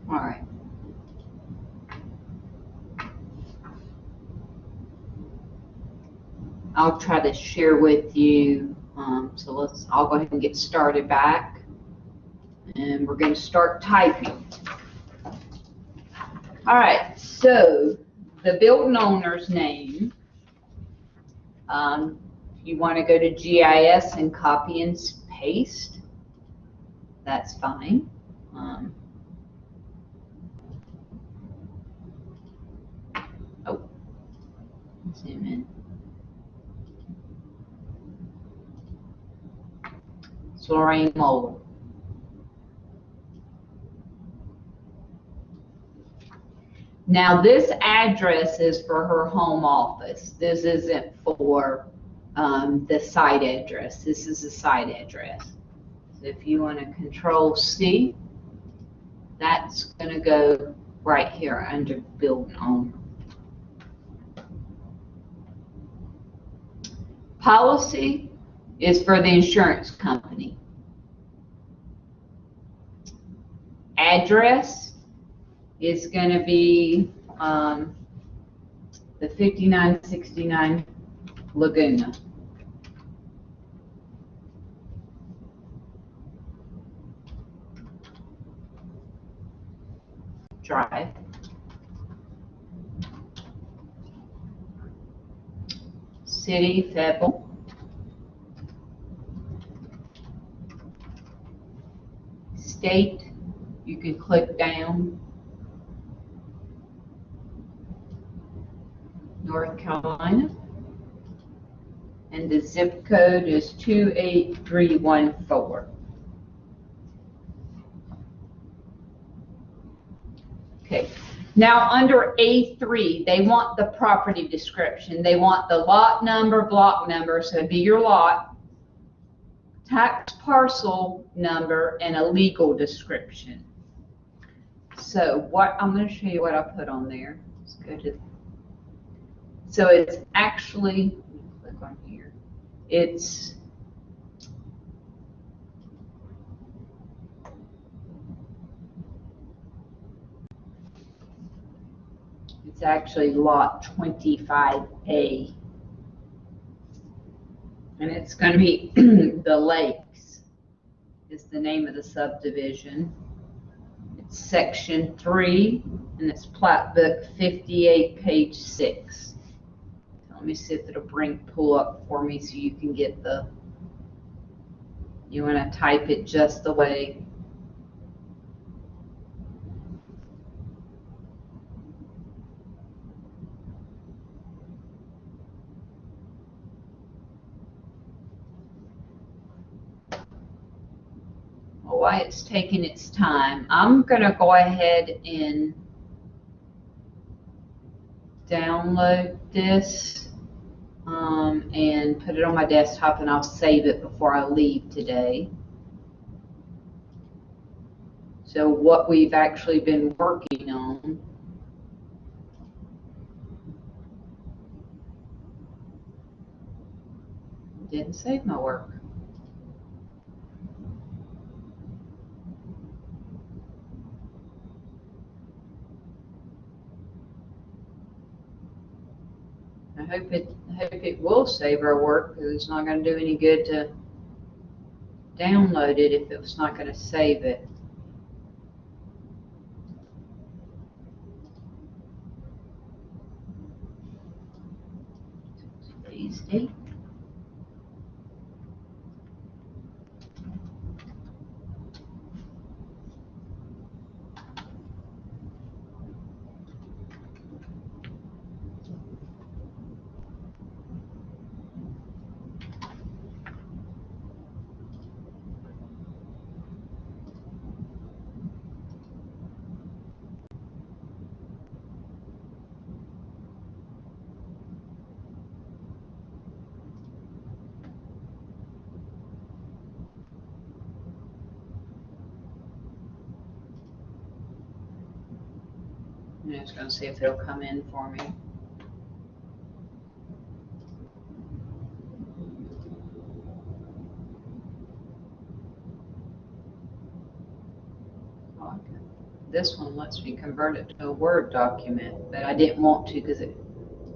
All right. I'll try to share with you. So I'll go ahead and get started back. And we're going to start typing. All right, so the building owner's name, you want to go to GIS and copy and paste, that's fine. Zoom in. It's Lorraine Mole. Now this address is for her home office. This isn't for the site address. This is the site address. So if you want to Control C, That's gonna go right here under building owner. Policy is for the insurance company. Address is gonna be, the 5969 Laguna. Drive. City, Fayetteville. State, you can click down. North Carolina. And the zip code is 28314. Okay, now under A3, they want the property description. They want the lot number, block number, so it'd be your lot, tax parcel number, and a legal description. So what, I'm going to show you what I put on there. Let's go to, so it's actually, click on here, it's actually lot 25A. And it's going to be the Lakes is the name of the subdivision. It's section 3, and it's plat book 58, page 6. So let me see if it'll pull up for me so you can get the, you want to type it just the way. Why it's taking its time. I'm gonna go ahead and download this and put it on my desktop, and I'll save it before I leave today. So what we've actually been working on. Didn't save my work. I hope it will save our work, because it's not going to do any good to download it if it's not going to save it. Today's date. I'm just going to see if it'll come in for me. Oh, okay. This one lets me convert it to a Word document, but I didn't want to because it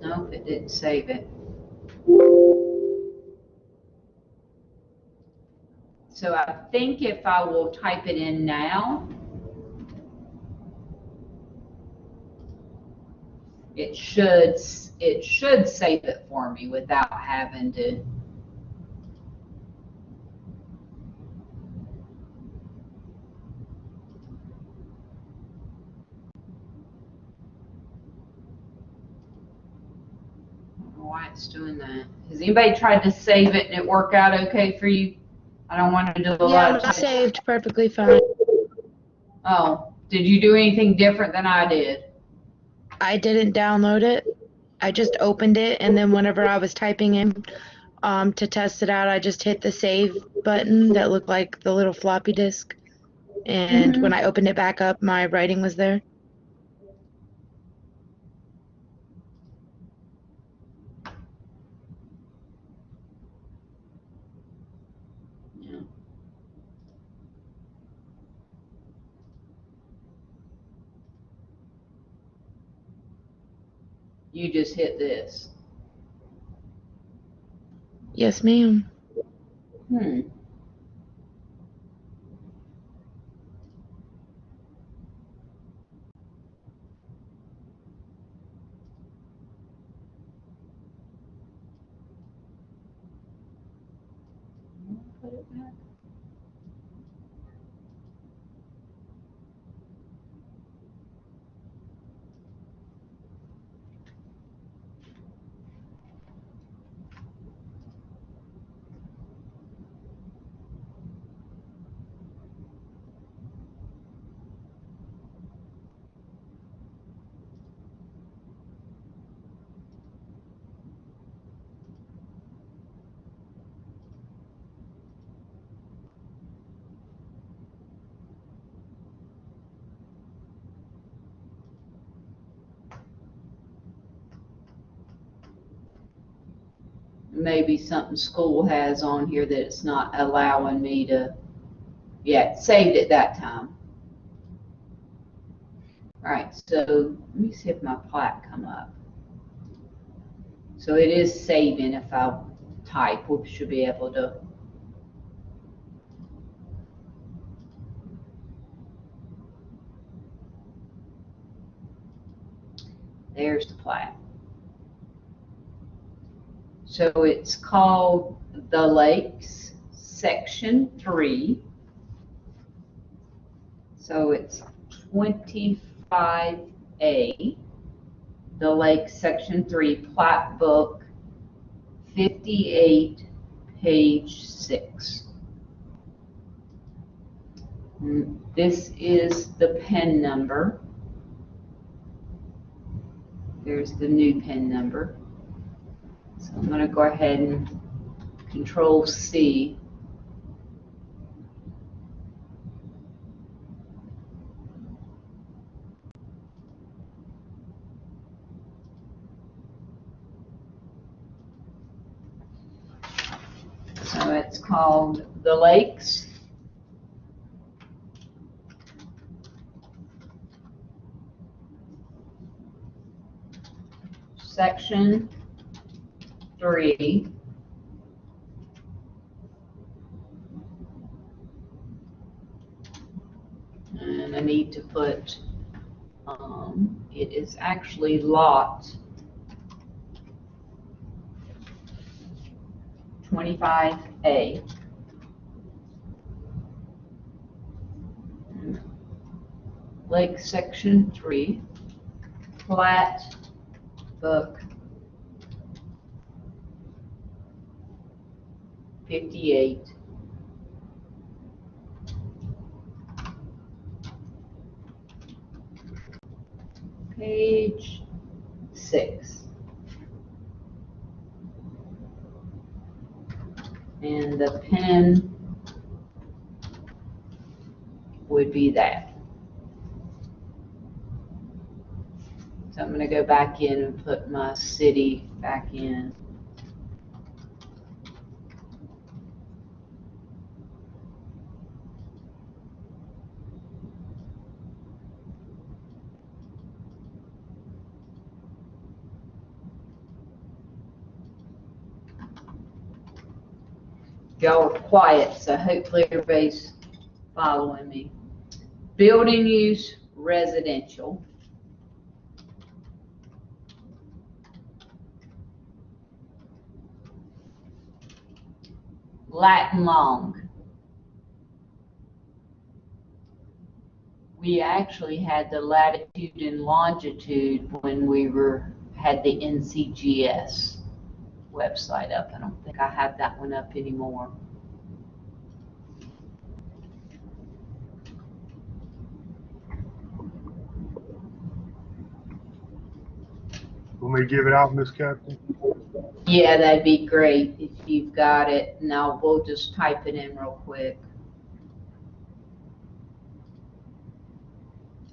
didn't save it. So I think if I will type it in now, it should save it for me without having to. I don't know why it's doing that. Has anybody tried to save it and it worked out okay for you? I don't want to do a lot of Yeah, saved perfectly fine. Oh, did you do anything different than I did? I didn't download it. I just opened it, and then whenever I was typing in to test it out, I just hit the save button that looked like the little floppy disk. And Mhm. when I opened it back up, my writing was there. Yeah. You just hit this. Yes, ma'am. Hmm. Put it back. Maybe something school has on here that it's not allowing me to, yeah, it saved it that time. All right, so let me see if my plat come up. So it is saving if I type, we should be able to. There's the plat. So it's called The Lakes, Section 3. So it's 25A, The Lakes, Section 3, Plat Book 58, page 6. This is the PIN number. There's the new PIN number. So I'm going to go ahead and Control C. So it's called The Lakes. Section 3. And I need to put, it is actually lot 25A. Lake Section 3, Plat Book 58. Page 6. And the PIN would be that. So I'm going to go back in and put my city back in. Y'all are quiet, so hopefully everybody's following me. Building use, residential. Lat and long. We actually had the latitude and longitude when we had the NCGS website up. I don't think I have that one up anymore. Want me to give it out, Miss Captain? Yeah, that'd be great if you've got it. Now we'll just type it in real quick.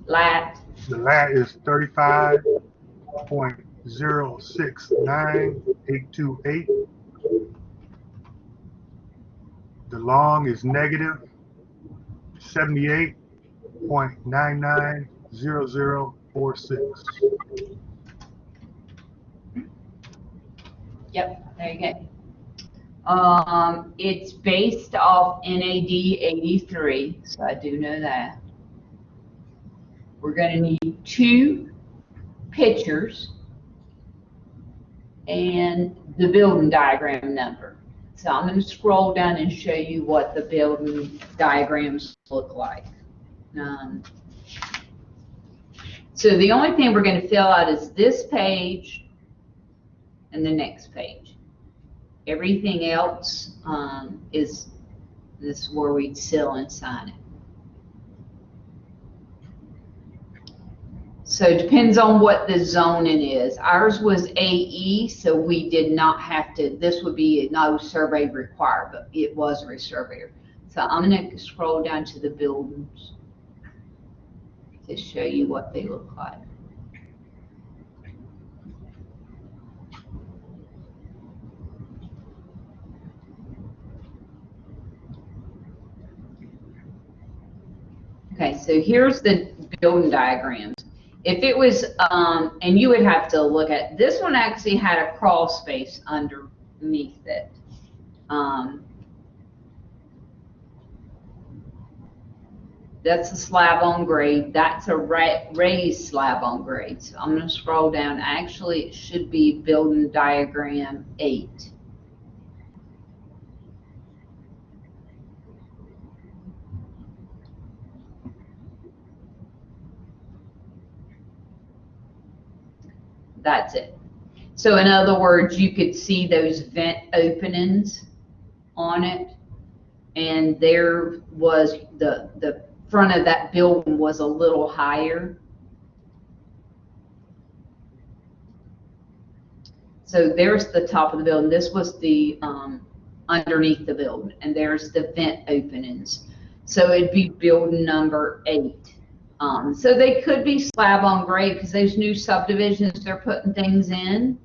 lat. The lat is 35.069828. The long is negative 78.990046. Yep, there you go. It's based off NAD 83, so I do know that. We're gonna need 2 pictures and the building diagram number. So I'm gonna scroll down and show you what the building diagrams look like. So the only thing we're gonna fill out is this page and the next page. Everything else is this where we'd seal and sign it. So it depends on what the zoning is. Ours was AE, so we did not have to, this would be no survey required, but it was a surveyor. So I'm gonna scroll down to the buildings to show you what they look like. Okay, so here's the building diagrams. If it was, and you would have to look at, this one actually had a crawl space underneath it. That's a slab on grade. That's a raised slab on grade. So I'm gonna scroll down. Actually, it should be building diagram 8. That's it. So in other words, you could see those vent openings on it, and there was the front of that building was a little higher. So there's the top of the building. This was the underneath the building, and there's the vent openings. So it'd be building number 8. So they could be slab on grade because those new subdivisions they're putting things in,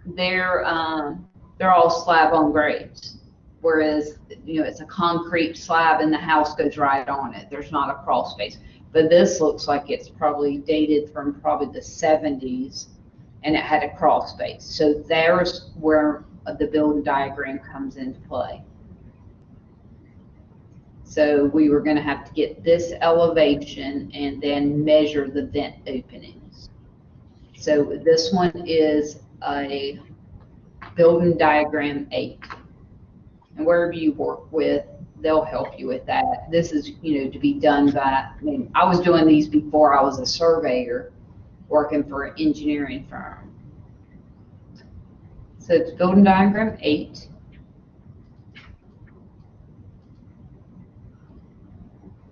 they're all slab on grades. Whereas, you know, it's a concrete slab and the house goes right on it. There's not a crawl space. But this looks like it's probably dated from probably the 70s, and it had a crawl space. So there's where the building diagram comes into play. So we were going to have to get this elevation and then measure the vent openings. So this one is a building diagram 8. And wherever you work with, they'll help you with that. This is, you know, to be done by, I mean, I was doing these before I was a surveyor working for an engineering firm. So it's building diagram 8.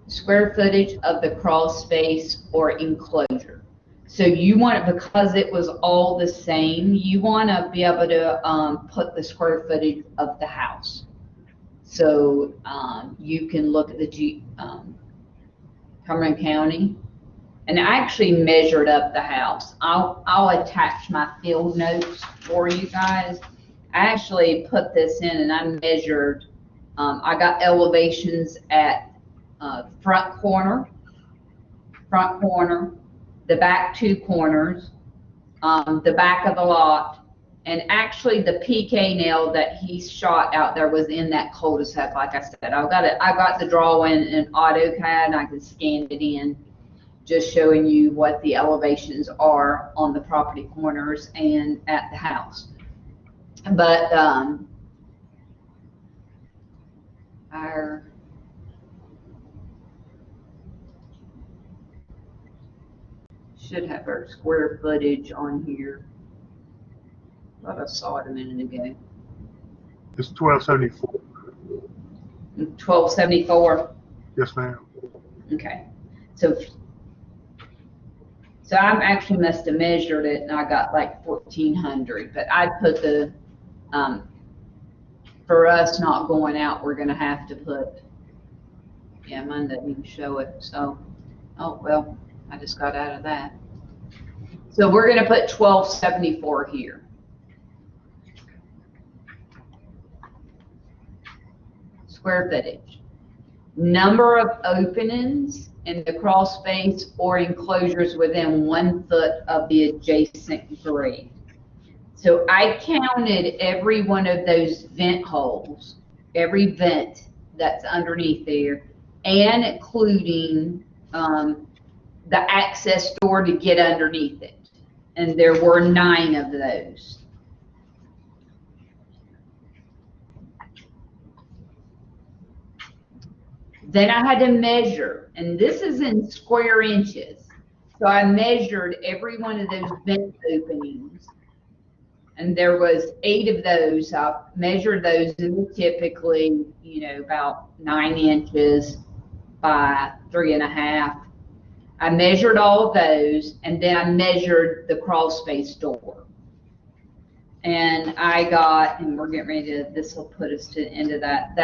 Square footage of the crawl space or enclosure. So you want it, because it was all the same, you want to be able to put the square footage of the house. So you can look at the Cumberland County, and I actually measured up the house. I'll attach my field notes for you guys. I actually put this in and I measured, I got elevations at front corner, the back 2 corners, the back of the lot, and actually the PK nail that he shot out there was in that cul-de-sac. Like I said, I got the drawing in AutoCAD and I can scan it in, just showing you what the elevations are on the property corners and at the house. But our should have our square footage on here. Thought I saw it a minute ago. It's 1274. 1274. Yes, ma'am. Okay. So I actually must have measured it and I got like 1400, but I put the, for us not going out, we're going to have to put, yeah, mine doesn't even show it. So, oh, well, I just got out of that. So we're gonna put 1274 here. Square footage. Number of openings in the crawl space or enclosures within 1 foot of the adjacent grade. So I counted every one of those vent holes, every vent that's underneath there, and including the access door to get underneath it. And there were 9 of those. Then I had to measure, and this is in square inches. So I measured every one of those vent openings. And there was 8 of those. I measured those, and typically, you know, about 9 inches by 3.5. I measured all of those, and then I measured the crawl space door. And I got, and we're getting ready to, this will put us to the end of that,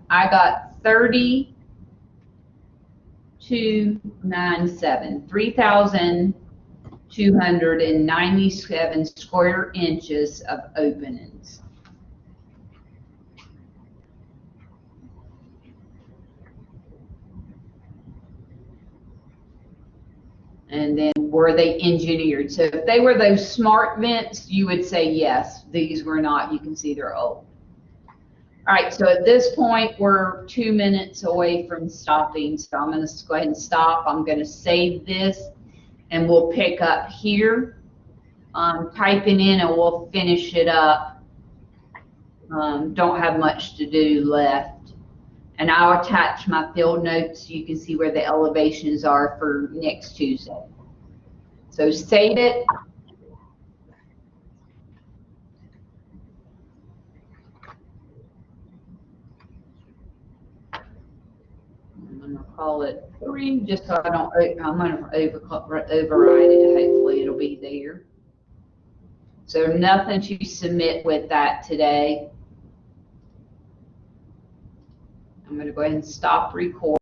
I got 3,297 square inches of openings. And then were they engineered? So if they were those smart vents, you would say yes. These were not. You can see they're old. All right, so at this point, we're 2 minutes away from stopping. So I'm going to go ahead and stop. I'm going to save this, and we'll pick up here. Typing in, and we'll finish it up. Don't have much to do left. And I'll attach my field notes so you can see where the elevations are for next Tuesday. So save it. I'm going to call it 3, just so I don't, I'm going to override it. Hopefully it'll be there. So nothing to submit with that today. I'm going to go ahead and stop recording.